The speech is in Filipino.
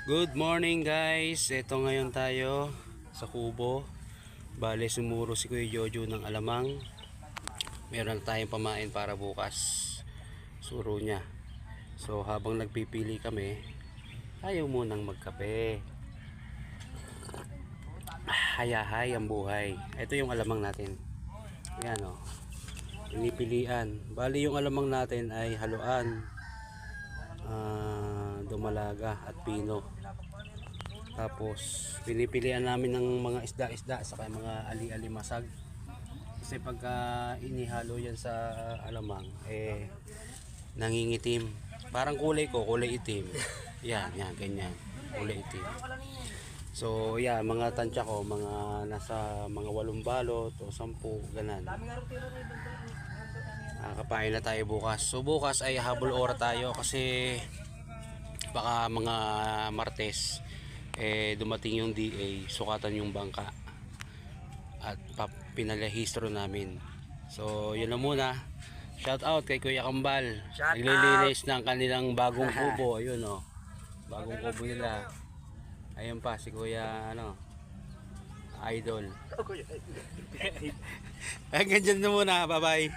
Good morning guys. Ito ngayon tayo sa kubo. Bale sumuro si Kuya Jojo ng alamang. Meron tayong pamain para bukas. Suro niya. So habang nagpipili kami, ayaw munang magkape. Hayahay ang buhay. Ito yung alamang natin. Yan o. Pinipilian. Bali yung alamang natin ay haluan, dumalaga at pino. Tapos pinipilian namin ng mga isda-isda saka mga ali-alimasag. Kasi pagka inihalo yan sa alamang nangingitim. Parang kulay ko, kulay itim. Yan, ganyan. Kulay itim. So, mga tansya ko, mga nasa mga 8 balot o 10, ganan. Kapain na tayo bukas. So, bukas ay habol ora tayo kasi baka mga Martes dumating yung DA, sukatan yung bangka at pinalehistro namin. So, yun na muna. Shout out kay Kuya Kambal. Naglilinis ng kanilang bagong kubo. Ayun o. Bagong kubo nila. Ayun pa si Kuya Idol. Hanggang dyan na muna. Bye bye.